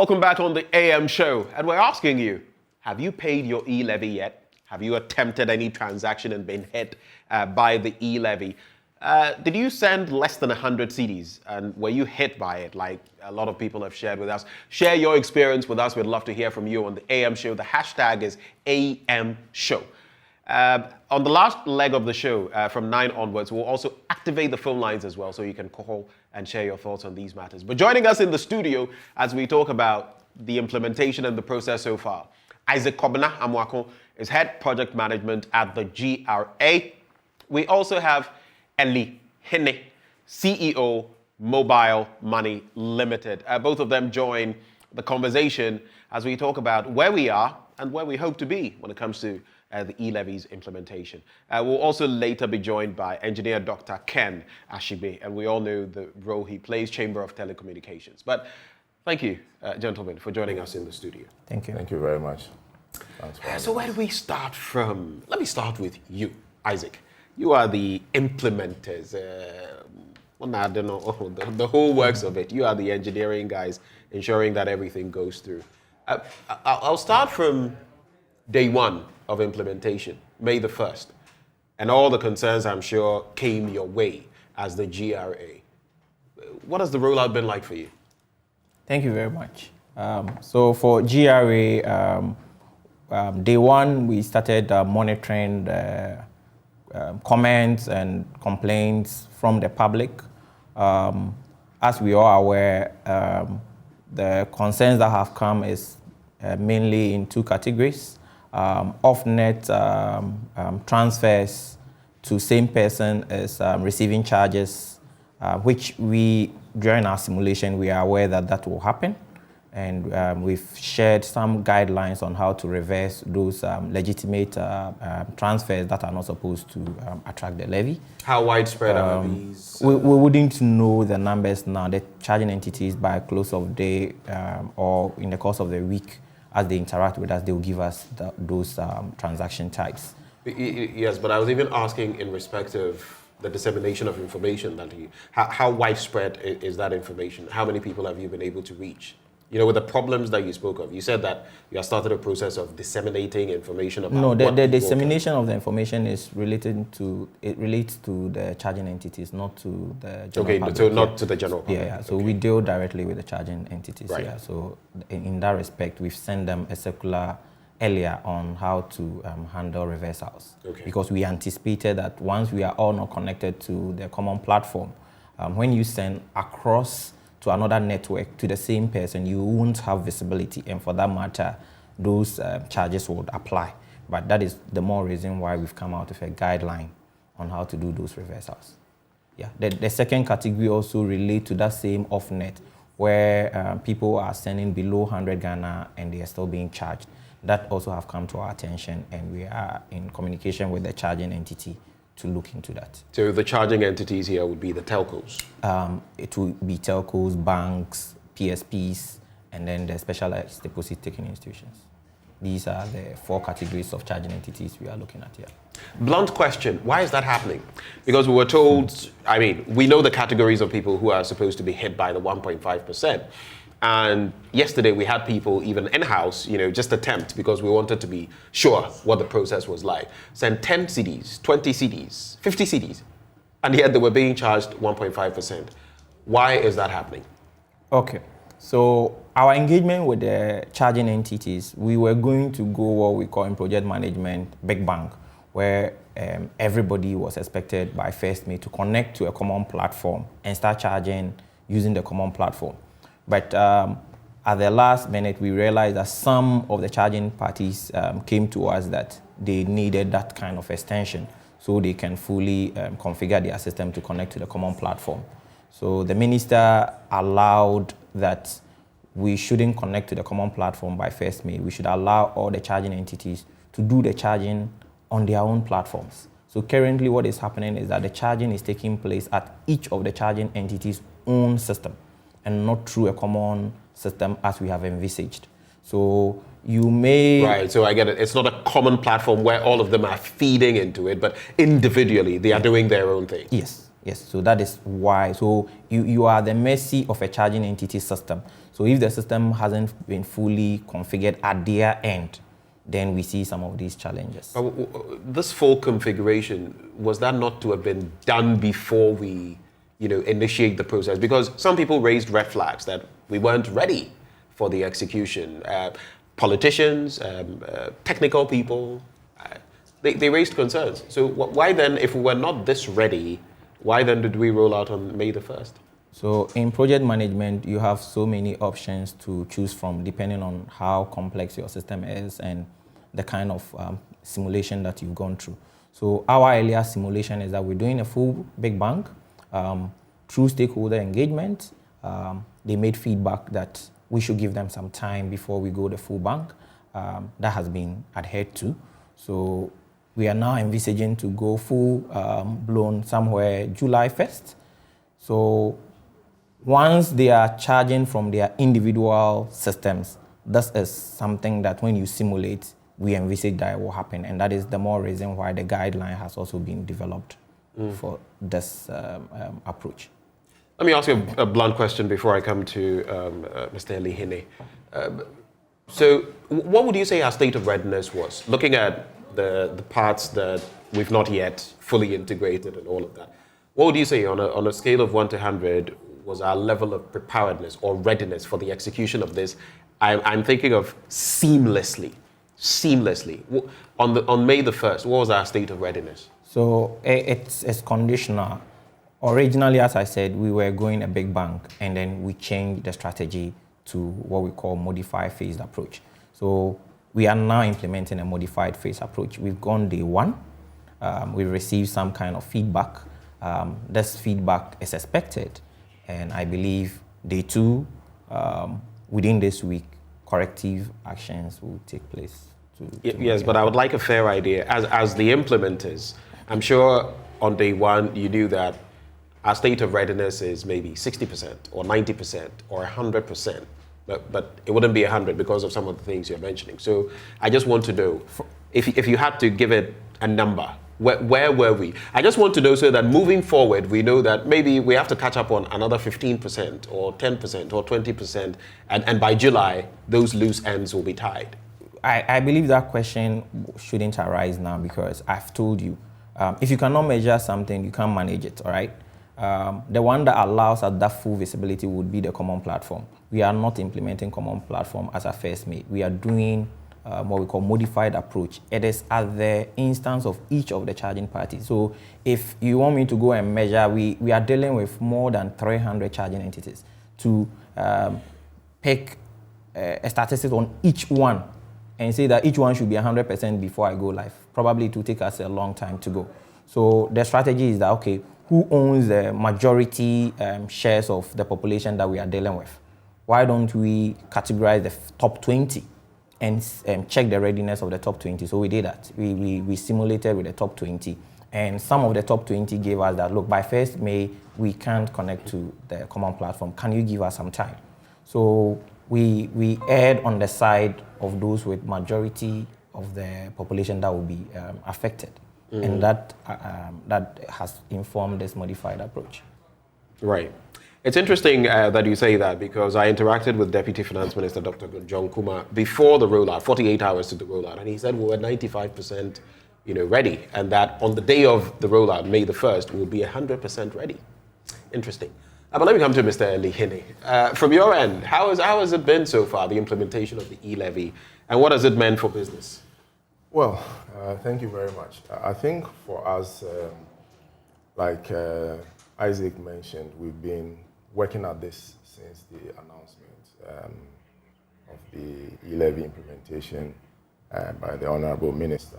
Welcome back on the AM show. And we're asking you, have you paid your E-Levy yet? Have you attempted any transaction and been hit by the E-Levy? Did you send less than 100 CDs and were you hit by it like a lot of people have shared with us? Share your experience with us. We'd love to hear from you on the AM show. The hashtag is AM show. On the last leg of the show, from 9 onwards, we'll also activate the phone lines as well, so you can call and share your thoughts on these matters. But joining us in the studio as we talk about the implementation and the process so far, Isaac Kobina Amwako is Head Project Management at the GRA. We also have Eli Hene, CEO, Mobile Money Limited. Both of them join the conversation as we talk about where we are and where we hope to be when it comes to the E-Levy's implementation. We'll also later be joined by engineer Dr. Ken Ashik, and we all know the role he plays, Chamber of Telecommunications. But thank you, gentlemen, for joining us in the studio. Thank you. Thank you very much. So where do we start from? Let me start with you, Isaac. You are the implementers. I don't know, the whole works of it. You are the engineering guys, ensuring that everything goes through. I'll start from day one of implementation, May the 1st. And all the concerns, I'm sure, came your way as the GRA. What has the rollout been like for you? Thank you very much. So for GRA, day one, we started monitoring the comments and complaints from the public. As we are aware, the concerns that have come is mainly in two categories. Off-net transfers to same person is receiving charges, which we, during our simulation, we are aware that that will happen. And we've shared some guidelines on how to reverse those legitimate transfers that are not supposed to attract the levy. How widespread are these? We wouldn't know the numbers now. The charging entities by close of day or in the course of the week, as they interact with us, they will give us those transaction types. Yes, but I was even asking in respect of the dissemination of information that how widespread is that information? How many people have you been able to reach? You know, with the problems that you spoke of, you said that you have started a process of disseminating information about. No, the dissemination of the information is relates to the charging entities, not to the general public. So not to the general public. Yeah. So we deal directly with the charging entities. Right. Yeah. So in that respect, we've sent them a circular earlier on how to handle reversals. Okay. Because we anticipated that once we are all not connected to the common platform, when you send across to another network to the same person, you won't have visibility, and for that matter, those charges would apply. But that is the more reason why we've come out with a guideline on how to do those reversals. Yeah. The second category also relate to that same off-net, where people are sending below 100 Ghana and they are still being charged. That also have come to our attention, and we are in communication with the charging entity to look into that. So the charging entities here would be the telcos? It will be telcos, banks, PSPs, and then the specialized deposit-taking institutions. These are the 4 categories of charging entities we are looking at here. Blunt question, why is that happening? Because we were told, I mean, we know the categories of people who are supposed to be hit by the 1.5%. And yesterday we had people even in-house, just attempt, because we wanted to be sure what the process was like, send 10 CDs, 20 CDs, 50 CDs, and yet they were being charged 1.5%. Why is that happening? Okay, so our engagement with the charging entities, we were going to go what we call in project management, big bang, where everybody was expected by 1st May to connect to a common platform and start charging using the common platform. But at the last minute, we realized that some of the charging parties came to us that they needed that kind of extension so they can fully configure their system to connect to the common platform. So the minister allowed that we shouldn't connect to the common platform by 1st May. We should allow all the charging entities to do the charging on their own platforms. So currently what is happening is that the charging is taking place at each of the charging entities' own system, and not through a common system as we have envisaged. So you may... Right, so I get it. It's not a common platform where all of them are feeding into it, but individually they are doing their own thing. Yes. Yes, so that is why. So you are the mercy of a charging entity system. So if the system hasn't been fully configured at their end, then we see some of these challenges. This full configuration, was that not to have been done before we, initiate the process? Because some people raised red flags that we weren't ready for the execution. Politicians, technical people, they raised concerns. So why then, if we were not this ready, why then did we roll out on May the 1st? So in project management, you have so many options to choose from depending on how complex your system is and the kind of simulation that you've gone through. So our earlier simulation is that we're doing a full big bang through stakeholder engagement. They made feedback that we should give them some time before we go the full bang. That has been adhered to. So we are now envisaging to go full blown somewhere July 1st. So once they are charging from their individual systems, this is something that when you simulate, we envisage that it will happen. And that is the more reason why the guideline has also been developed for this approach. Let me ask you a blunt question before I come to Mr. Elihine. So what would you say our state of readiness was? Looking at the parts that we've not yet fully integrated and all of that. What would you say on a scale of 1 to 100 was our level of preparedness or readiness for the execution of this? I'm thinking of seamlessly. On May the 1st, what was our state of readiness? So it's conditional. Originally, as I said, we were going a big bang, and then we changed the strategy to what we call modified phased approach. So we are now implementing a modified phase approach. We've gone day 1. We received some kind of feedback. This feedback is expected, and I believe day 2, within this week, corrective actions will take place. Yes, but I would like a fair idea. As the implementers, I'm sure on day 1 you knew that our state of readiness is maybe 60% or 90% or 100%. But it wouldn't be 100 because of some of the things you're mentioning. So I just want to know, if you had to give it a number, where were we? I just want to know so that moving forward, we know that maybe we have to catch up on another 15% or 10% or 20%, and by July, those loose ends will be tied. I believe that question shouldn't arise now because I've told you, if you cannot measure something, you can't manage it, all right? The one that allows us that full visibility would be the common platform. We are not implementing common platform as a first May. We are doing what we call modified approach. It is at the instance of each of the charging parties. So if you want me to go and measure, we are dealing with more than 300 charging entities. To pick a statistic on each one and say that each one should be 100% before I go live, probably it will take us a long time to go. So the strategy is that, okay, who owns the majority shares of the population that we are dealing with? Why don't we categorize the top 20 and check the readiness of the top 20? So we did that. We simulated with the top 20. And some of the top 20 gave us that, look, by 1st May, we can't connect to the common platform. Can you give us some time? So we erred on the side of those with majority of the population that will be affected. And that has informed this modified approach. Right. It's interesting that you say that because I interacted with Deputy Finance Minister Dr. John Kuma before the rollout, 48 hours to the rollout, and he said we were 95% ready, and that on the day of the rollout, May the 1st, we'll be 100% ready. Interesting. But let me come to Mr. Elihine. From your end, how has it been so far, the implementation of the E-Levy, and what has it meant for business? Well, thank you very much. I think for us, like Isaac mentioned, we've been working at this since the announcement of the E-Levy implementation by the Honorable Minister.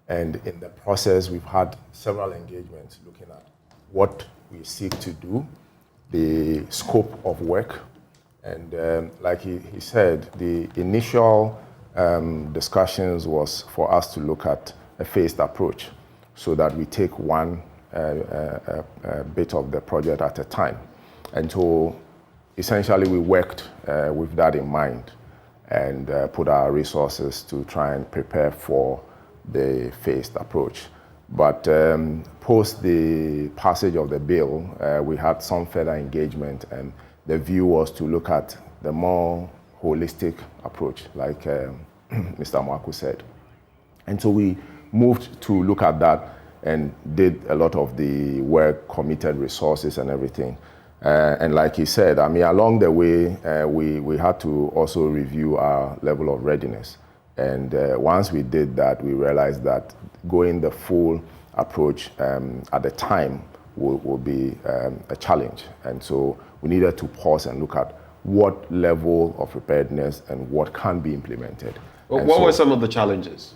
And in the process, we've had several engagements looking at what we seek to do, the scope of work, and like he said, the initial discussions was for us to look at a phased approach so that we take one bit of the project at a time. And so essentially we worked with that in mind and put our resources to try and prepare for the phased approach. But post the passage of the bill, we had some further engagement, and the view was to look at the more holistic approach, like Mr. Mwaku said. And so we moved to look at that and did a lot of the work, committed resources and everything. And like he said, I mean, along the way, we had to also review our level of readiness. And once we did that, we realized that going the full approach at the time will be a challenge. And so we needed to pause and look at what level of preparedness and what can be implemented. Well, what were some of the challenges?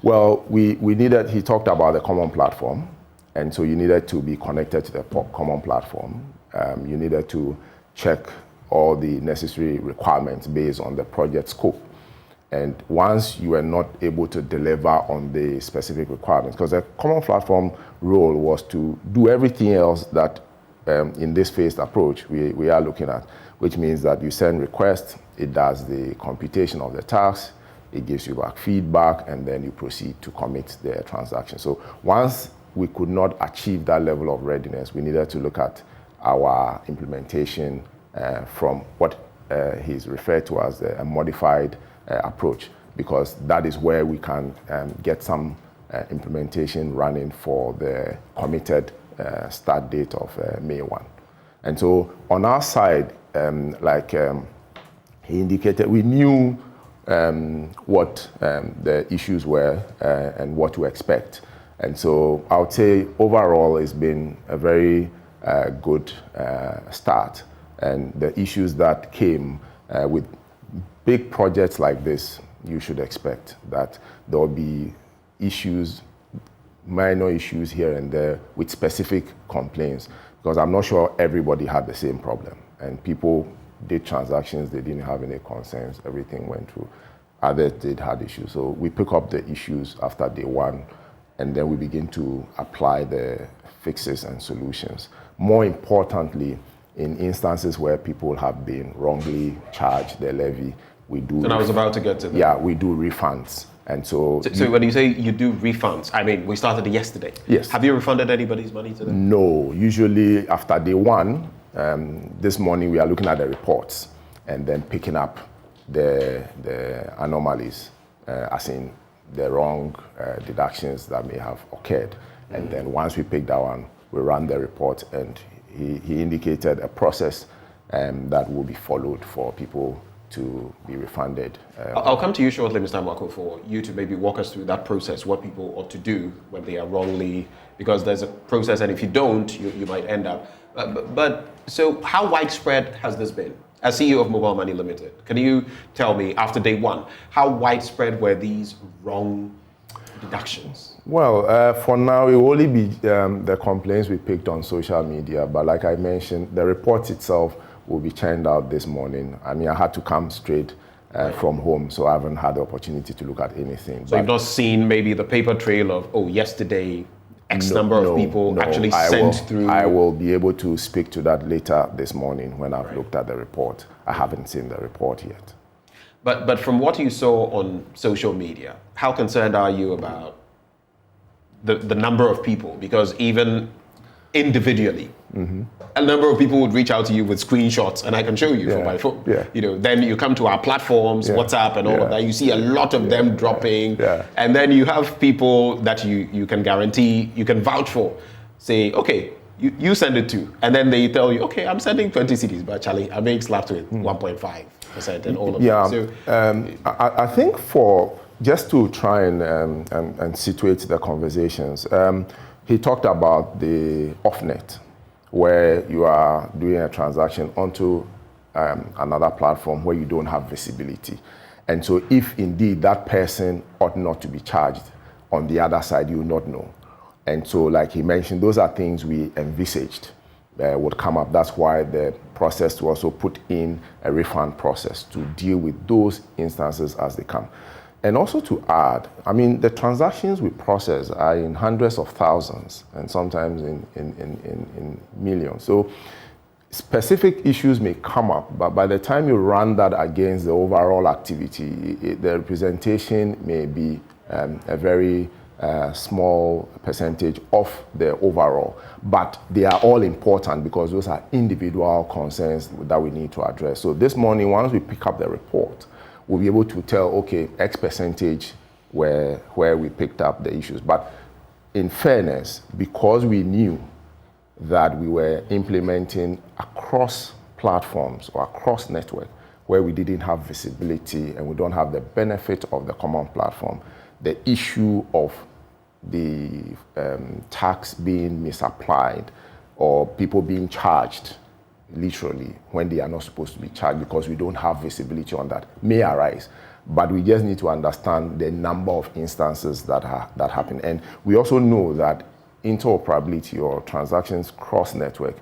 Well, he talked about the common platform. And so you needed to be connected to the common platform. You needed to check all the necessary requirements based on the project scope. And once you were not able to deliver on the specific requirements, because the common platform role was to do everything else that in this phased approach we are looking at, which means that you send requests, it does the computation of the task, it gives you back feedback, and then you proceed to commit the transaction. So once we could not achieve that level of readiness, we needed to look at our implementation from what he's referred to as a modified approach, because that is where we can get some implementation running for the committed start date of May 1. And so on our side, he indicated, we knew what the issues were and what to expect. And so I would say overall it's been a very good start. And the issues that came with big projects like this, you should expect that there will be issues, minor issues here and there with specific complaints, because I'm not sure everybody had the same problem. And people did transactions, they didn't have any concerns, everything went through. Others did had issues. So we pick up the issues after day one, and then we begin to apply the fixes and solutions. More importantly, in instances where people have been wrongly charged their levy, we do. And I was about to get to that. Yeah, we do refunds. And so when you say you do refunds, I mean, we started yesterday. Yes. Have you refunded anybody's money today? No, usually after day one, this morning we are looking at the reports and then picking up the anomalies, as in the wrong deductions that may have occurred. And then once we pick that one, we run the report, and he indicated a process that will be followed for people to be refunded. I'll come to you shortly, Mr. Mwaku, for you to maybe walk us through that process, what people ought to do when they are wrongly, because there's a process, and if you don't, you might end up. But so how widespread has this been? As CEO of Mobile Money Limited, can you tell me, after day one, how widespread were these wrong deductions? Well, for now, it will only be the complaints we picked on social media, but like I mentioned, the report itself will be churned out this morning. I mean, I had to come straight from home, so I haven't had the opportunity to look at anything. So you've not seen maybe the paper trail of, yesterday, X number of people actually sent through? I will be able to speak to that later this morning when I've looked at the report. I haven't seen the report yet. But from what you saw on social media, how concerned are you about the number of people? Because even individually, a number of people would reach out to you with screenshots, and I can show you from my phone. Yeah. Then you come to our platforms, WhatsApp and all of that. You see a lot of them dropping, and then you have people that you can guarantee, you can vouch for, say, okay, you send it to, and then they tell you, okay, I'm sending 20 CDs, but Charlie, I make slapped with 1.5% and all of that. So, I think just to try and situate the conversations, he talked about the off-net, where you are doing a transaction onto another platform where you don't have visibility. And so if indeed that person ought not to be charged, on the other side, you will not know. And so like he mentioned, those are things we envisaged would come up. That's why the process to also put in a refund process to deal with those instances as they come. And also to add, I mean, the transactions we process are in hundreds of thousands and sometimes in millions. So specific issues may come up, but by the time you run that against the overall activity, the representation may be a very small percentage of the overall, but they are all important because those are individual concerns that we need to address. So this morning, once we pick up the report, we'll be able to tell, okay, X percentage where we picked up the issues. But in fairness, because we knew that we were implementing across platforms or across network where we didn't have visibility and we don't have the benefit of the common platform, the issue of the tax being misapplied or people being charged literally when they are not supposed to be charged because we don't have visibility on that may arise. But we just need to understand the number of instances that happen. And we also know that interoperability or transactions cross-network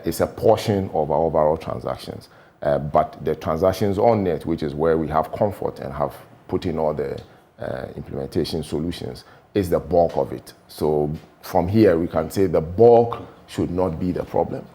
is a portion of our overall transactions. But the transactions on net, which is where we have comfort and have put in all the implementation solutions, is the bulk of it. So from here, we can say the bulk should not be the problem.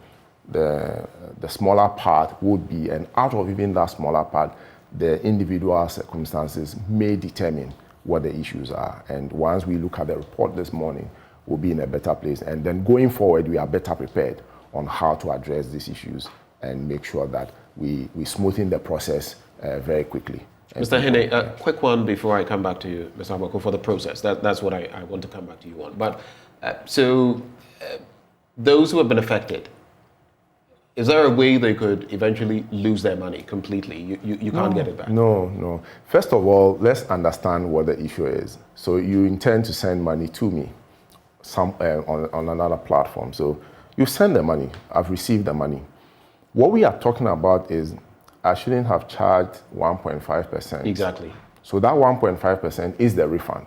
The smaller part would be, and out of even that smaller part, the individual circumstances may determine what the issues are. And once we look at the report this morning, we'll be in a better place. And then going forward, we are better prepared on how to address these issues and make sure that we smoothen the process very quickly. Mr. Hene, a quick one before I come back to you, Mr. Abako, for the process. That's what I want to come back to you on. But those who have been affected, is there a way they could eventually lose their money completely? You can't get it back? No. First of all, let's understand what the issue is. So you intend to send money to me on another platform. So you send the money. I've received the money. What we are talking about is I shouldn't have charged 1.5%. Exactly. So that 1.5% is the refund.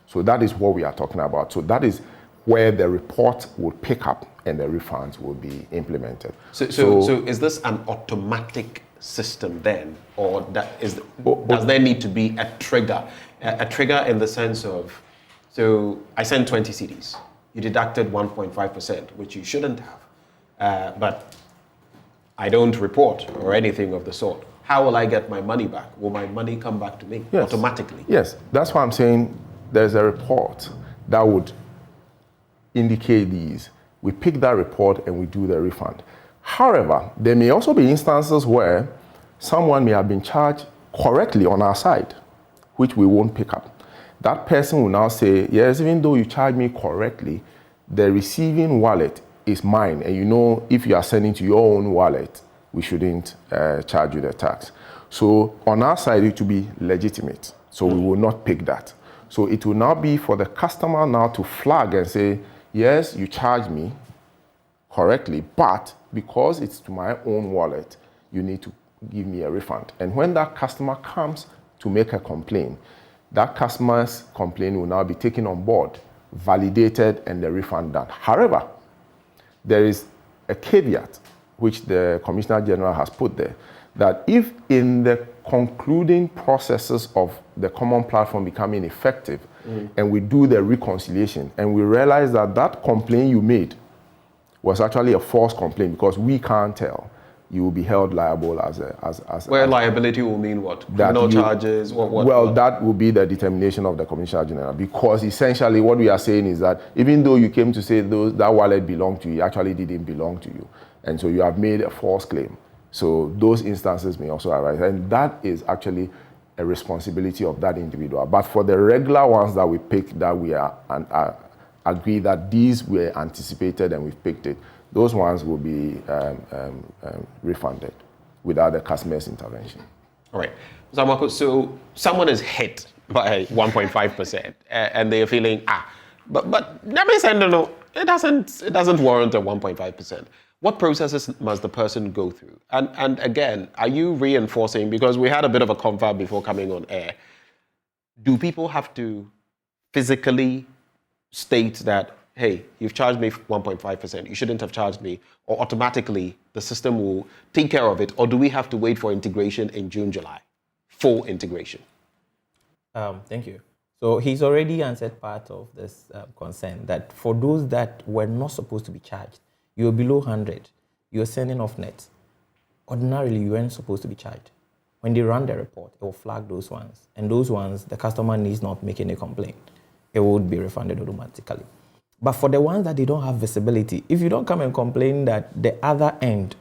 So that is what we are talking about. So that is where the report will pick up and the refunds will be implemented. So is this an automatic system then, or does there need to be a trigger? A trigger in the sense of, so I sent 20 CDs. You deducted 1.5%, which you shouldn't have. But I don't report or anything of the sort. How will I get my money back? Will my money come back to me automatically? Yes, that's why I'm saying there's a report that would indicate these. We pick that report and we do the refund. However, there may also be instances where someone may have been charged correctly on our side, which we won't pick up. That person will now say, yes, even though you charged me correctly, the receiving wallet is mine. And you know, if you are sending to your own wallet, we shouldn't charge you the tax. So on our side, it will be legitimate. So we will not pick that. So it will now be for the customer now to flag and say, yes, you charged me correctly, but because it's to my own wallet, you need to give me a refund. And when that customer comes to make a complaint, that customer's complaint will now be taken on board, validated, and the refund done. However, there is a caveat which the Commissioner General has put there, that if in the concluding processes of the common platform becoming effective, and we do the reconciliation, and we realize that that complaint you made was actually a false complaint because we can't tell, you will be held liable as where liability will mean what? Criminal charges? What? That will be the determination of the Commissioner General, because essentially what we are saying is that even though you came to say that wallet belonged to you, it actually didn't belong to you. And so you have made a false claim. So those instances may also arise. And that is actually a responsibility of that individual. But for the regular ones that we pick, that we agree that these were anticipated and we've picked it, those ones will be refunded without the customer's intervention. All right. So someone is hit by 1.5% and they are feeling, but let me send it doesn't warrant a 1.5%. What processes must the person go through? And again, are you reinforcing, because we had a bit of a confab before coming on air, do people have to physically state that, hey, you've charged me 1.5%, you shouldn't have charged me, or automatically the system will take care of it, or do we have to wait for integration in June, July? Full integration. Thank you. So he's already answered part of this concern, that for those that were not supposed to be charged, you're below 100, you're sending off net. Ordinarily, you weren't supposed to be charged. When they run the report, it will flag those ones. And those ones, the customer needs not make any complaint. it would be refunded automatically. But for the ones that they don't have visibility, if you don't come and complain that the other end,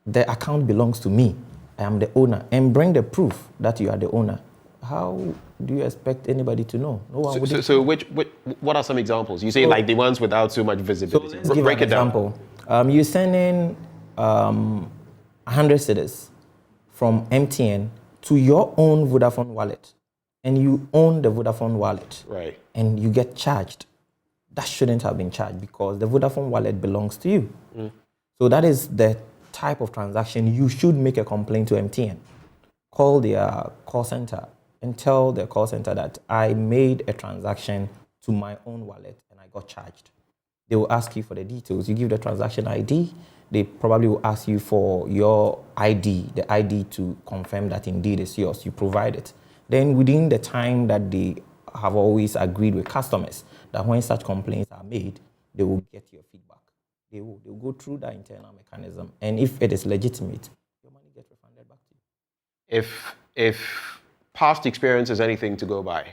the account belongs to me, I am the owner, and bring the proof that you are the owner, how do you expect anybody to know? No one would. So what are some examples? You say like the ones without so much visibility. So let's give an example. You send in 100 cedis from MTN to your own Vodafone wallet, and you own the Vodafone wallet, right? And you get charged. That shouldn't have been charged because the Vodafone wallet belongs to you. So that is the type of transaction you should make a complaint to MTN. Call their call center and tell the call center that I made a transaction to my own wallet and I got charged. They will ask you for the details. You give the transaction ID. They probably will ask you for your ID, the ID to confirm that indeed it's yours. You provide it. Then within the time that they have always agreed with customers that when such complaints are made, they will get your feedback. They will go through that internal mechanism. And if it is legitimate, your money gets refunded back to you. If past experience is anything to go by,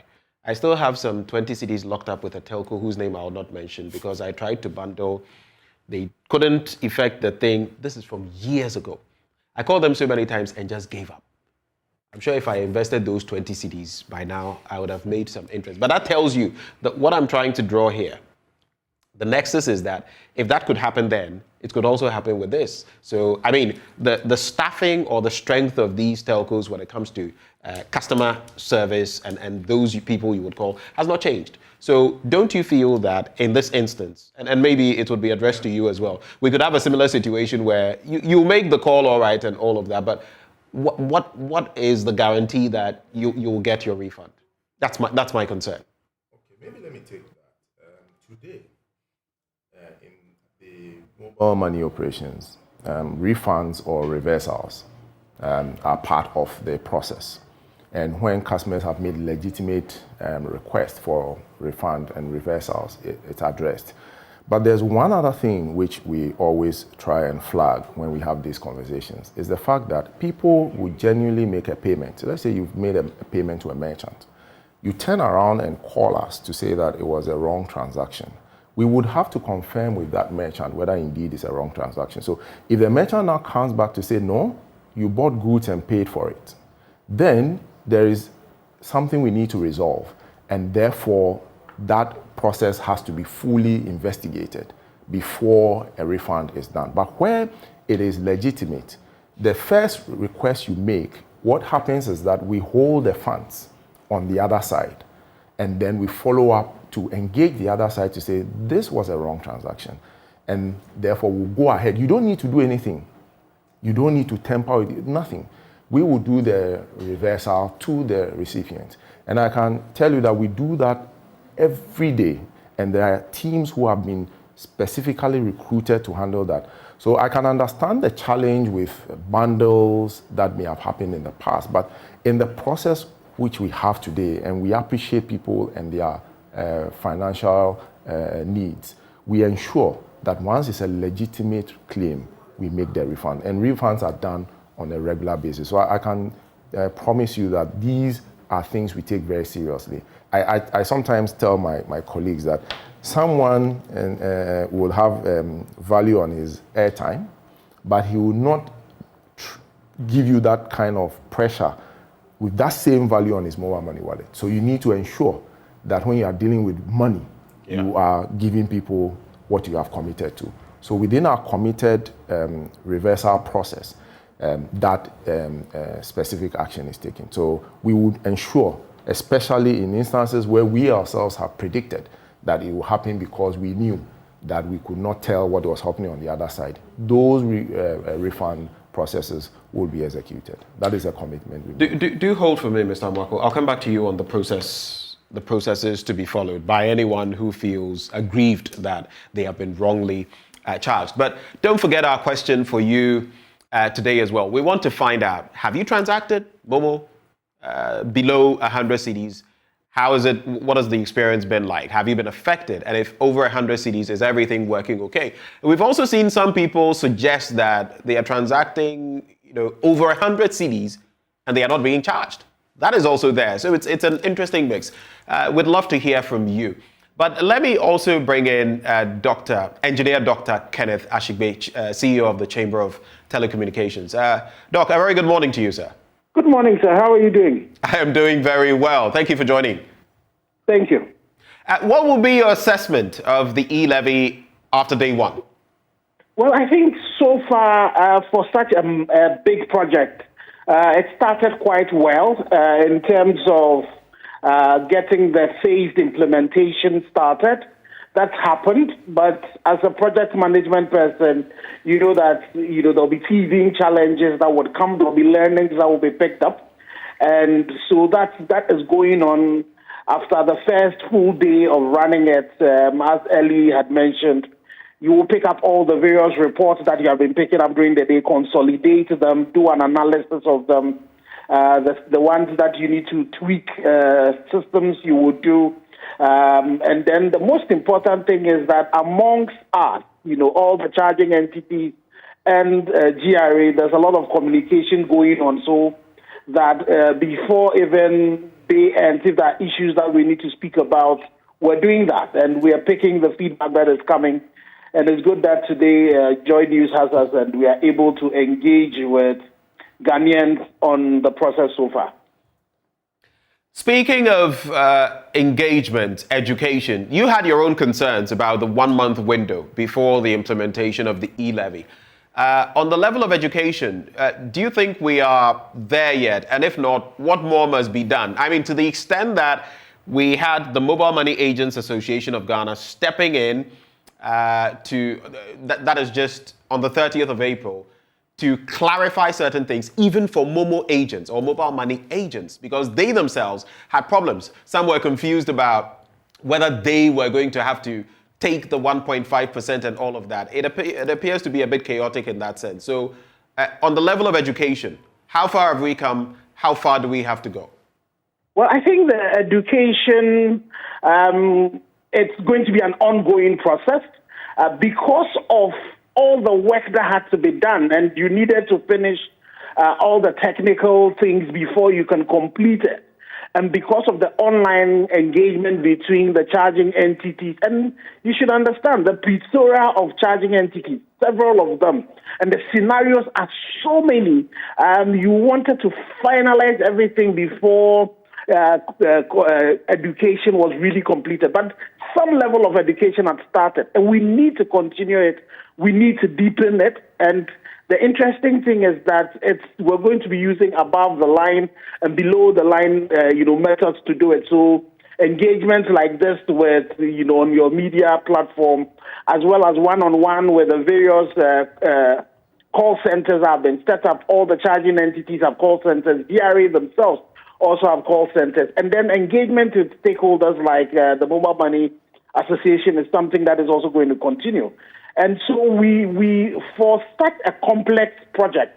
I still have some 20 CDs locked up with a telco whose name I will not mention because I tried to bundle. They couldn't effect the thing. This is from years ago. I called them so many times and just gave up. I'm sure if I invested those 20 CDs by now, I would have made some interest. But that tells you that what I'm trying to draw here, the nexus is that if that could happen then, it could also happen with this. So, I mean, the staffing or the strength of these telcos when it comes to customer service and those people you would call has not changed. So don't you feel that in this instance, and maybe it would be addressed to you as well, we could have a similar situation where you make the call all right and all of that, but what is the guarantee that you'll get your refund? That's my concern. Okay, maybe let me take that. Today, in the mobile money operations, refunds or reversals are part of the process. And when customers have made legitimate requests for refund and reversals, it's addressed. But there's one other thing which we always try and flag when we have these conversations, is the fact that people would genuinely make a payment. So let's say you've made a payment to a merchant. You turn around and call us to say that it was a wrong transaction. We would have to confirm with that merchant whether indeed it's a wrong transaction. So if the merchant now comes back to say, no, you bought goods and paid for it, then there is something we need to resolve. And therefore, that process has to be fully investigated before a refund is done. But where it is legitimate, the first request you make, what happens is that we hold the funds on the other side, and then we follow up to engage the other side to say, this was a wrong transaction, and therefore we'll go ahead. You don't need to do anything. You don't need to tamper with it, nothing. We will do the reversal to the recipient. And I can tell you that we do that every day, and there are teams who have been specifically recruited to handle that. So I can understand the challenge with bundles that may have happened in the past, but in the process which we have today, and we appreciate people and their financial needs, we ensure that once it's a legitimate claim, we make the refund, and refunds are done on a regular basis. So I can promise you that these are things we take very seriously. I sometimes tell my colleagues that someone will have value on his airtime, but he will not give you that kind of pressure with that same value on his mobile money wallet. So you need to ensure that when you are dealing with money, you are giving people what you have committed to. So within our committed reversal process, that specific action is taken. So we would ensure, especially in instances where we ourselves have predicted that it will happen because we knew that we could not tell what was happening on the other side, those refund processes will be executed. That is a commitment we make. Do hold for me, Mr. Amwako. I'll come back to you on the processes to be followed by anyone who feels aggrieved that they have been wrongly charged. But don't forget our question for you today as well. We want to find out, have you transacted Momo below 100 CDs? How is it? What has the experience been like? Have you been affected? And if over 100 CDs, is everything working okay? We've also seen some people suggest that they are transacting, over 100 CDs and they are not being charged. That is also there. So it's an interesting mix. We'd love to hear from you. But let me also bring in Engineer Dr. Kenneth Ashik, CEO of the Chamber of Telecommunications. Doc, a very good morning to you, sir. Good morning, sir. How are you doing? I am doing very well. Thank you for joining. Thank you. What will be your assessment of the E-Levy after day one? Well, I think so far for such a big project, it started quite well in terms of getting the phased implementation started. That's happened, but as a project management person, you know that there'll be teething challenges that would come, there'll be learnings that will be picked up, and so that is going on after the first full day of running it. As Ellie had mentioned, you will pick up all the various reports that you have been picking up during the day, consolidate them, do an analysis of them. The ones that you need to tweak systems, you will do. And then the most important thing is that amongst us, all the charging entities and GRA, there's a lot of communication going on so that before even day ends, if there are issues that we need to speak about, we're doing that. And we are picking the feedback that is coming. And it's good that today Joy News has us and we are able to engage with Ghanaians on the process so far. Speaking of engagement, education, you had your own concerns about the 1 month window before the implementation of the E-Levy. On the level of education, do you think we are there yet? And if not, what more must be done? I mean, to the extent that we had the Mobile Money Agents Association of Ghana stepping in that is just on the 30th of April, to clarify certain things, even for Momo agents or mobile money agents, because they themselves had problems. Some were confused about whether they were going to have to take the 1.5% and all of that. It appears to be a bit chaotic in that sense. So on the level of education, how far have we come? How far do we have to go? Well, I think the education, it's going to be an ongoing process because of all the work that had to be done, and you needed to finish all the technical things before you can complete it. And because of the online engagement between the charging entities, and you should understand the plethora of charging entities, several of them, and the scenarios are so many. You wanted to finalize everything before education was really completed. But some level of education had started, and we need to continue it. We need to deepen it. And the interesting thing is that we're going to be using above the line and below the line, methods to do it. So engagements like this with, on your media platform, as well as one-on-one with the various call centers have been set up. All the charging entities have call centers. DRA themselves also have call centers. And then engagement with stakeholders like the Mobile Money Association is something that is also going to continue. And so we for such a complex project,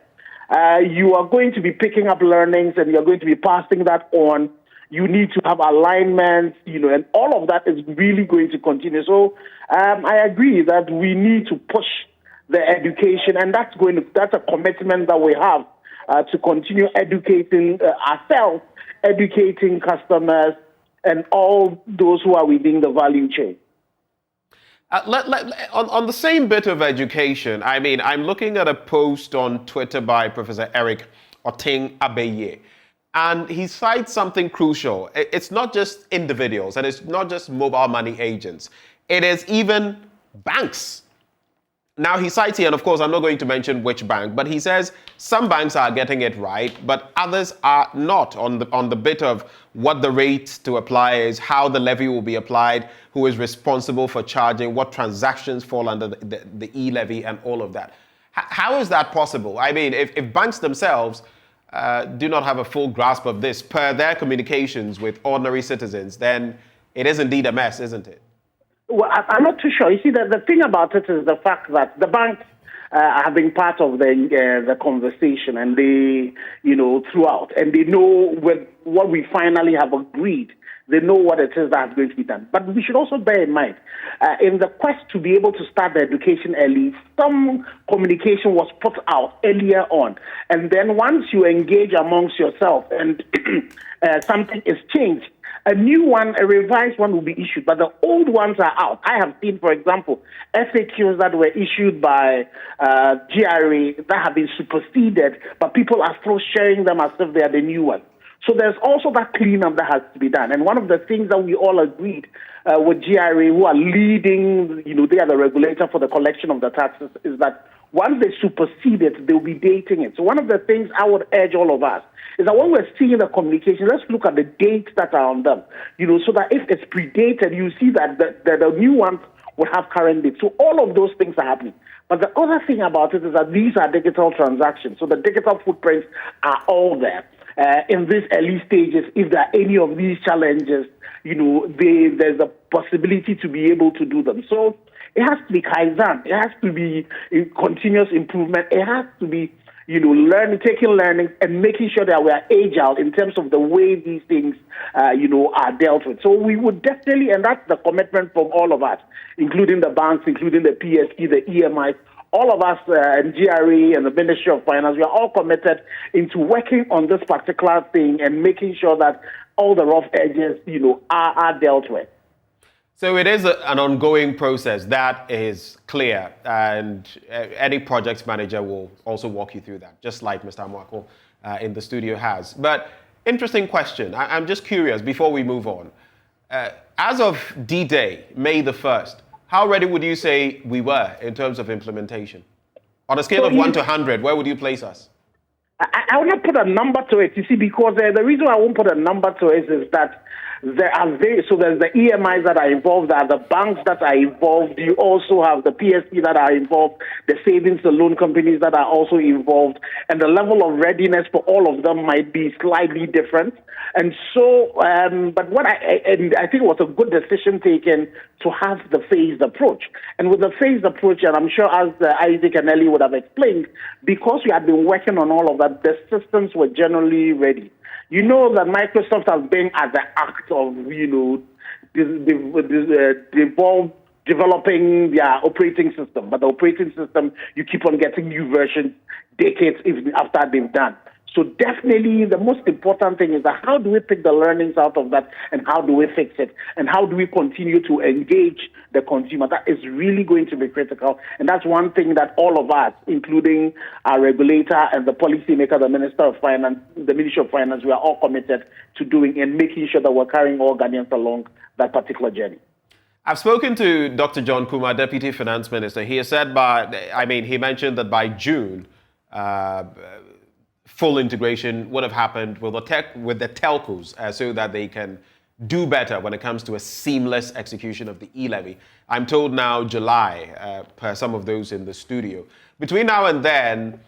you are going to be picking up learnings and you're going to be passing that on. You need to have alignments, and all of that is really going to continue. So I agree that we need to push the education, and that's a commitment that we have to continue educating ourselves, educating customers, and all those who are within the value chain. On the same bit of education, I mean, I'm looking at a post on Twitter by Professor Eric Oting Abeye, and he cites something crucial. It's not just individuals, and it's not just mobile money agents. It is even banks. Now, he cites here, and of course, I'm not going to mention which bank, but he says some banks are getting it right, but others are not on the bit of what the rate to apply is, how the levy will be applied, who is responsible for charging, what transactions fall under the E-Levy, and all of that. How is that possible? I mean, if banks themselves do not have a full grasp of this per their communications with ordinary citizens, then it is indeed a mess, isn't it? Well, I'm not too sure. You see, the thing about it is the fact that the banks have been part of the conversation, and they, throughout, and they know what we finally have agreed. They know what it is that's going to be done. But we should also bear in mind, in the quest to be able to start the education early, some communication was put out earlier on. And then once you engage amongst yourself and something is changed, a new one, a revised one will be issued, but the old ones are out. I have seen, for example, FAQs that were issued by GRA that have been superseded, but people are still sharing them as if they are the new ones. So there's also that cleanup that has to be done. And one of the things that we all agreed with GRA, who are leading, they are the regulator for the collection of the taxes, is that once they supersede it, they'll be dating it. So one of the things I would urge all of us is that when we're seeing the communication, let's look at the dates that are on them, so that if it's predated, you see that the new ones will have current dates. So all of those things are happening. But the other thing about it is that these are digital transactions. So the digital footprints are all there. In these early stages, if there are any of these challenges, there's a possibility to be able to do them. So it has to be Kaizen. It has to be continuous improvement. It has to be, taking learnings and making sure that we are agile in terms of the way these things, are dealt with. So we would definitely, and that's the commitment from all of us, including the banks, including the PSP, the EMIs, all of us and GRE and the Ministry of Finance, we are all committed into working on this particular thing and making sure that all the rough edges, are dealt with. So it is an ongoing process. That is clear. And any project manager will also walk you through that, just like Mr. Amwako in the studio has. But interesting question. I'm just curious before we move on. As of D-Day, May the 1st, how ready would you say we were in terms of implementation? On a scale of 1 to 100, where would you place us? I will not put a number to it, you see, because the reason I won't put a number to it is that there's the EMIs that are involved, there are the banks that are involved, you also have the PSP that are involved, the savings, the loan companies that are also involved, and the level of readiness for all of them might be slightly different. And so, but what I think it was a good decision taken to have the phased approach. And with the phased approach, and I'm sure as Isaac and Ellie would have explained, because we had been working on all of that, the systems were generally ready. You know that Microsoft has been at the act of, developing their operating system. But the operating system, you keep on getting new versions decades even after they've done. So definitely the most important thing is that how do we pick the learnings out of that and how do we fix it? And how do we continue to engage the consumer? That is really going to be critical. And that's one thing that all of us, including our regulator and the policymaker, the Minister of Finance, the Ministry of Finance, we are all committed to doing and making sure that we're carrying all Ghanaians along that particular journey. I've spoken to Dr. John Kumar, Deputy Finance Minister. He has said he mentioned that by June, full integration would have happened with the telcos so that they can do better when it comes to a seamless execution of the E-Levy. I'm told now July, per some of those in the studio. Between now and then,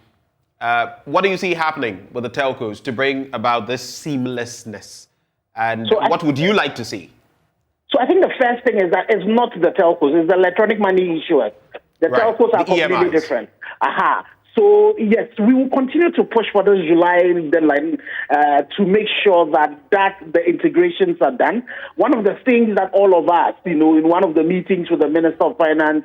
what do you see happening with the telcos to bring about this seamlessness? And what would you like to see? So I think the first thing is that it's not the telcos, it's the electronic money issuers. The telcos are completely different. So, yes, we will continue to push for this July deadline to make sure that the integrations are done. One of the things that all of us, in one of the meetings with the Minister of Finance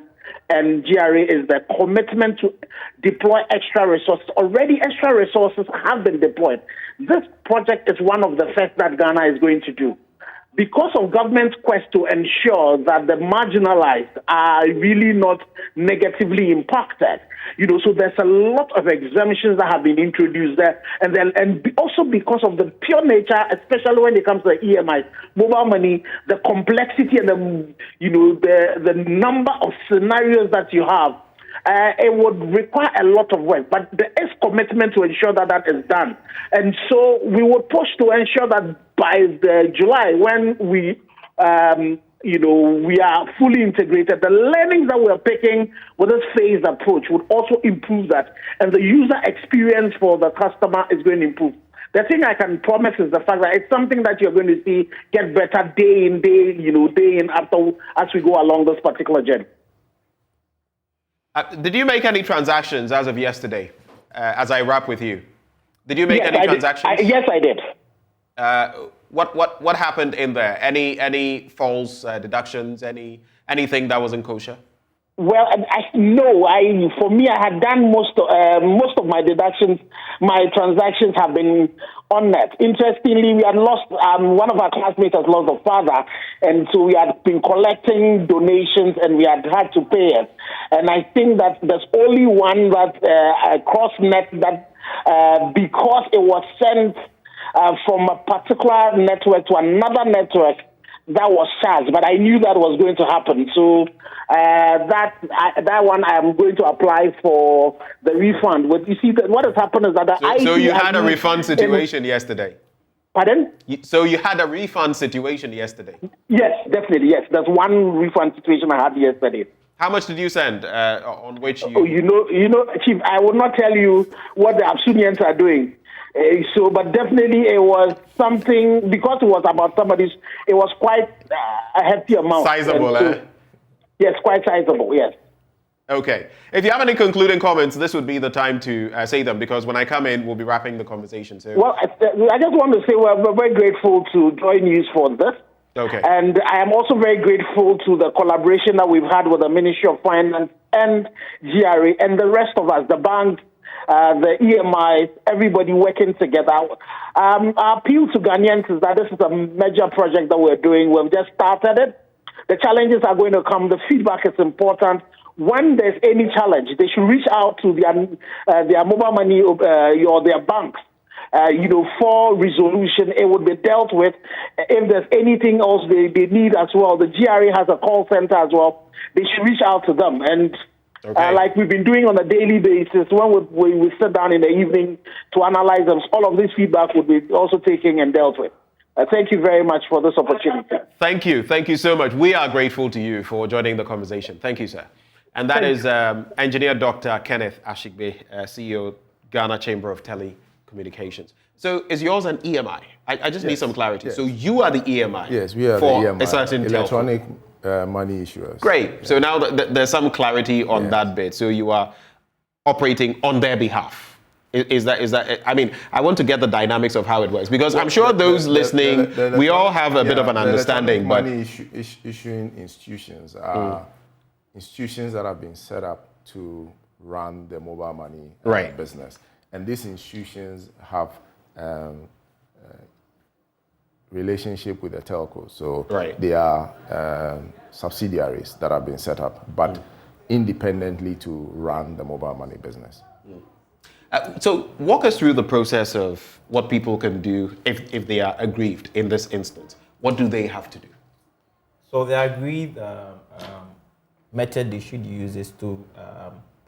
and GRA is the commitment to deploy extra resources. Already extra resources have been deployed. This project is one of the first that Ghana is going to do. Because of government's quest to ensure that the marginalized are really not negatively impacted, so there's a lot of exemptions that have been introduced there, and also because of the pure nature, especially when it comes to the EMI, mobile money, the complexity and the number of scenarios that you have. It would require a lot of work, but there is commitment to ensure that is done. And so we would push to ensure that by July, when we are fully integrated, the learnings that we're picking with this phased approach would also improve that. And the user experience for the customer is going to improve. The thing I can promise is the fact that it's something that you're going to see get better day in, day in after as we go along this particular journey. Did you make any transactions as of yesterday? As I wrap with you, did you make any transactions? Yes, I did. What happened in there? Any false deductions? Anything that wasn't kosher? Well, for me, I had done most of my deductions. My transactions have been on net. Interestingly, we had lost, one of our classmates has lost a father, and so we had been collecting donations and we had to pay it. And I think that there's only one that cross net that because it was sent from a particular network to another network, that was charged, but I knew that was going to happen. So that one I am going to apply for the refund. But you see, what has happened is that So you had a refund situation yesterday? Pardon? So you had a refund situation yesterday? Yes, definitely, yes. There's one refund situation I had yesterday. How much did you send on which you... Oh, you know, Chief, I will not tell you what the Absunians are doing. But definitely it was something, because it was about somebody's, it was quite a hefty amount. Sizable, eh? Yes, quite sizable, yes. Okay. If you have any concluding comments, this would be the time to say them, because when I come in, we'll be wrapping the conversation. So. Well, I just want to say we're very grateful to Joy News for this. Okay. And I am also very grateful to the collaboration that we've had with the Ministry of Finance and GRA and the rest of us, the banks, the EMIs, everybody working together. Our appeal to Ghanaians is that this is a major project that we're doing. We've just started it. The challenges are going to come. The feedback is important. When there's any challenge, they should reach out to their mobile money or their banks. For resolution, it would be dealt with. If there's anything else they need as well, the GRA has a call center as well. They should reach out to them. And like we've been doing on a daily basis, when we sit down in the evening to analyze them, all of this feedback would be also taken and dealt with. Thank you very much for this opportunity. Thank you. Thank you so much. We are grateful to you for joining the conversation. Thank you, sir. And that is Engineer Dr. Kenneth Ashik, CEO, Ghana Chamber of Telecommunications. So is yours an EMI? I just need some clarity. Yes. So you are the EMI? Yes, we are for the EMI, a certain electronic money issuers. Great. Yeah. So now there's some clarity on that bit. So you are operating on their behalf. Is that? I mean, I want to get the dynamics of how it works, because I'm sure those listening, we all have a bit of an understanding. But money issuing institutions are institutions that have been set up to run the mobile money business, and these institutions have relationship with the telcos. So they are subsidiaries that have been set up, but independently to run the mobile money business. So walk us through the process of what people can do if they are aggrieved in this instance. What do they have to do? So the agreed method they should use is to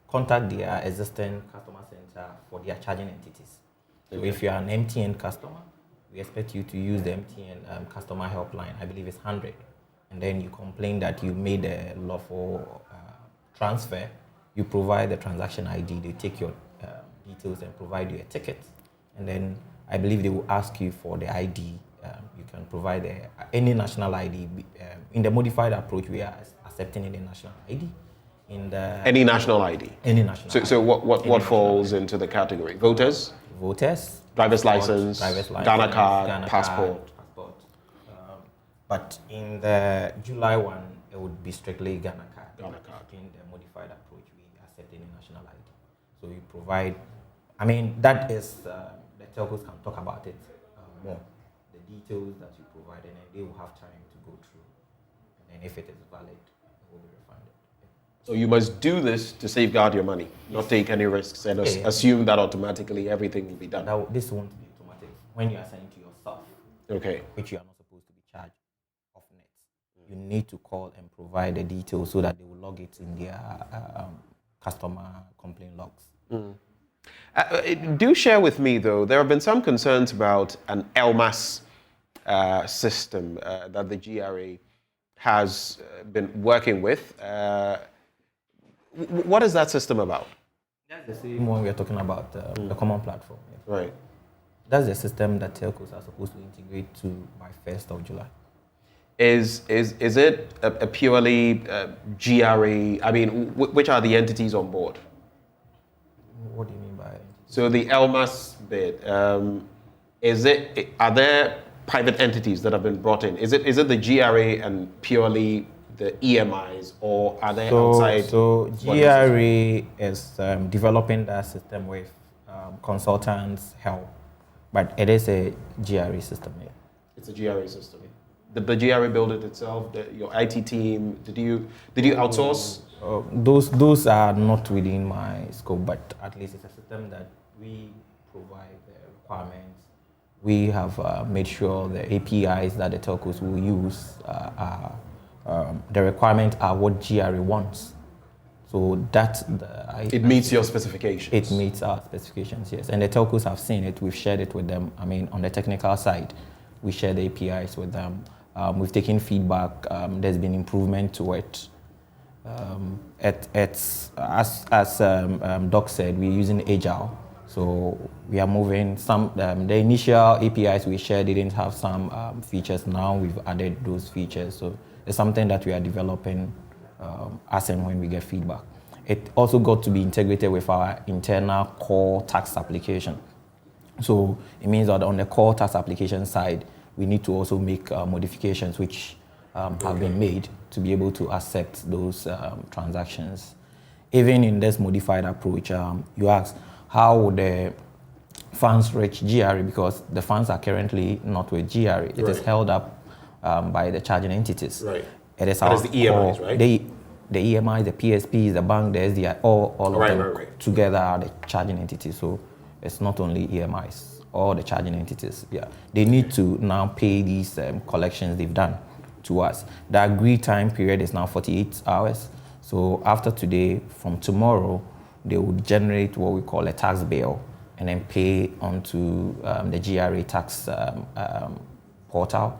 contact their existing customer center for their charging entities. So if you are an MTN customer, we expect you to use the MTN customer helpline. I believe it's 100. And then you complain that you made a lawful transfer. You provide the transaction ID. They take your details and provide you a ticket. And then I believe they will ask you for the ID. You can provide any national ID. In the modified approach, we are accepting any national ID. Any national ID? Any national ID. So what falls into the category? Voters? Voters. Driver's license, Ghana card, passport. But in the July one, it would be strictly Ghana card. In the modified approach, we accept any national ID. So you provide, that is, the telcos can talk about it more. The details that you provide, and then they will have time to go through. And then if it is valid, it will be refunded. So you must do this to safeguard your money, not take any risks and assume that automatically everything will be done. This won't be automatic. When you assign to yourself, which you are not supposed to be charged off net, you need to call and provide the details so that they will log it in their customer complaint logs. Do share with me, though, there have been some concerns about an ELMAS system that the GRA has been working with. What is that system about? That's the same one we are talking about, the common platform. Right. That's the system that telcos are supposed to integrate to by 1st of July. Is it a purely GRA? I mean, which are the entities on board? What do you mean by it? So the ELMAS bit, are there private entities that have been brought in? Is it the GRA and purely the EMIs, or are there outside? So GRA is developing that system with consultants' help, but it is a GRA system. Yeah. It's a GRA system. Did the GRA build it itself? Your IT team? Did you outsource? Those are not within my scope, but at least it's a system that we provide the requirements. We have made sure the APIs that the telcos will use the requirements are what GRA wants. So it meets your specifications. It meets our specifications, yes. And the telcos have seen it. We've shared it with them. I mean, on the technical side, we share the APIs with them. We've taken feedback. There's been improvement to it. As Doc said, we're using Agile. So we are moving some, the initial APIs we shared didn't have some features. Now we've added those features. So it's something that we are developing as and when we get feedback. It also got to be integrated with our internal core tax application. So it means that on the core tax application side, we need to also make modifications which have been made to be able to accept those transactions. Even in this modified approach, you asked, how would the funds reach GRA? Because the funds are currently not with GRA. It is held up by the charging entities. Right. It is that is the EMIs, right? The EMI, the PSPs, the bank, the SDI, all of them together are the charging entities. So it's not only EMIs, all the charging entities. Yeah, they need to now pay these collections they've done to us. The agreed time period is now 48 hours. So after today, from tomorrow, they will generate what we call a tax bill and then pay onto the GRA tax portal,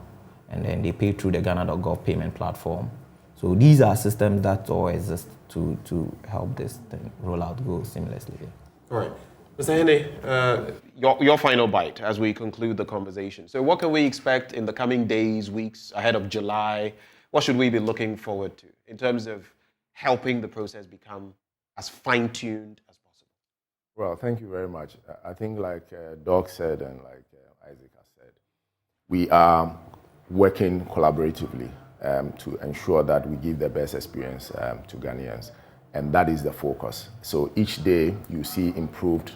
and then they pay through the Ghana.gov payment platform. So these are systems that all exist to help this thing rollout go seamlessly. All right. Mr. Hene, your final bite as we conclude the conversation. So what can we expect in the coming days, weeks, ahead of July? What should we be looking forward to in terms of helping the process become as fine-tuned as possible? Well, thank you very much. I think like Doc said and like Isaac has said, we are working collaboratively to ensure that we give the best experience to Ghanaians. And that is the focus. So each day you see improved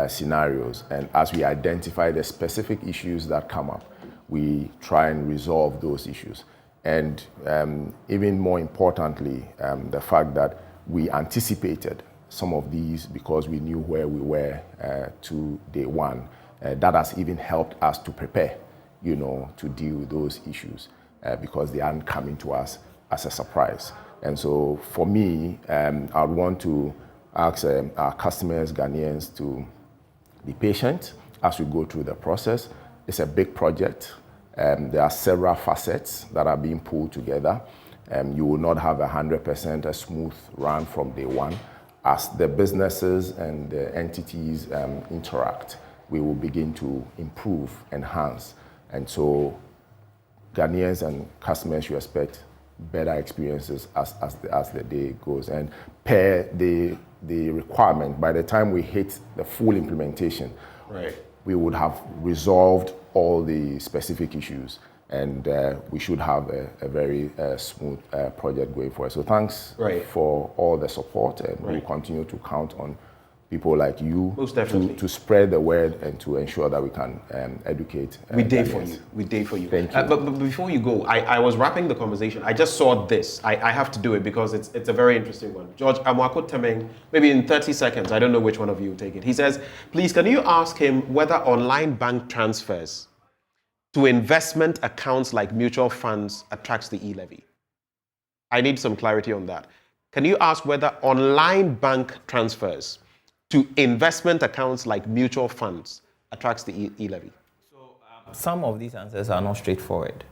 scenarios. And as we identify the specific issues that come up, we try and resolve those issues. And even more importantly, the fact that we anticipated some of these because we knew where we were to day one. That has even helped us to prepare, to deal with those issues because they aren't coming to us as a surprise. And so for me, I would want to ask our customers, Ghanaians, to be patient as we go through the process. It's a big project. There are several facets that are being pulled together. You will not have 100% a smooth run from day one. As the businesses and the entities interact, we will begin to improve, enhance. And so Ghanaians and customers should expect better experiences as the day goes. And per the requirement, by the time we hit the full implementation, we would have resolved all the specific issues, and we should have a very smooth project going forward. So thanks for all the support, and we'll continue to count on people like you to spread the word and to ensure that we can educate. We day for you. We day for you. Thank you. But before you go, I was wrapping the conversation. I just saw this. I have to do it because it's a very interesting one. George Amwako Temeng, maybe in 30 seconds, I don't know which one of you will take it. He says, please, can you ask him whether online bank transfers to investment accounts like mutual funds attracts the E-Levy? I need some clarity on that. Can you ask whether online bank transfers to investment accounts like mutual funds attracts the E-Levy? So some of these answers are not straightforward.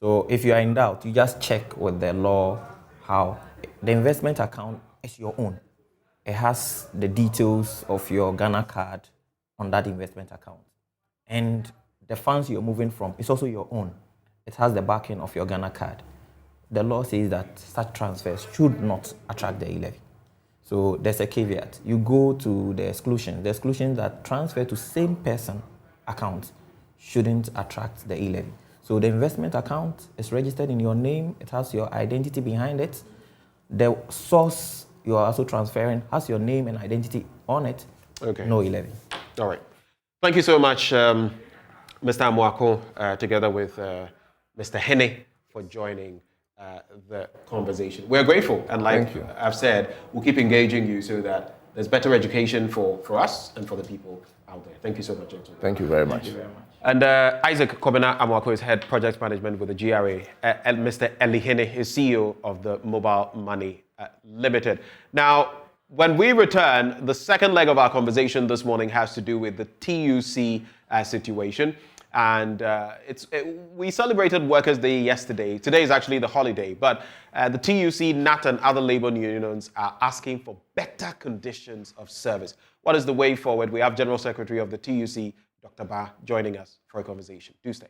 So if you are in doubt, you just check with the law how the investment account is your own. It has the details of your Ghana card on that investment account. and the funds you're moving from is also your own. It has the backing of your Ghana card. The law says that such transfers should not attract the E-Levy. So there's a caveat. You go to the exclusion. The exclusion that transfer to same person account shouldn't attract the E-Levy. So the investment account is registered in your name. It has your identity behind it. The source you are also transferring has your name and identity on it. Okay. No E-Levy. All right. Thank you so much, Mr. Amoako, together with Mr. Hene, for joining the conversation. We're grateful, and like I've said, we'll keep engaging you so that there's better education for us and for the people out there. Thank you so much, gentlemen. Thank you very much. Thank you very much. And Isaac Kobina Amoako is Head Project Management with the GRA. And Mr. Eli Hene is CEO of the Mobile Money Limited. Now, when we return, the second leg of our conversation this morning has to do with the TUC situation. And we celebrated Workers' Day yesterday. Today is actually the holiday, but the TUC, NAT, and other labor unions are asking for better conditions of service. What is the way forward? We have General Secretary of the TUC, Dr. Ba, joining us for a conversation. Do stay.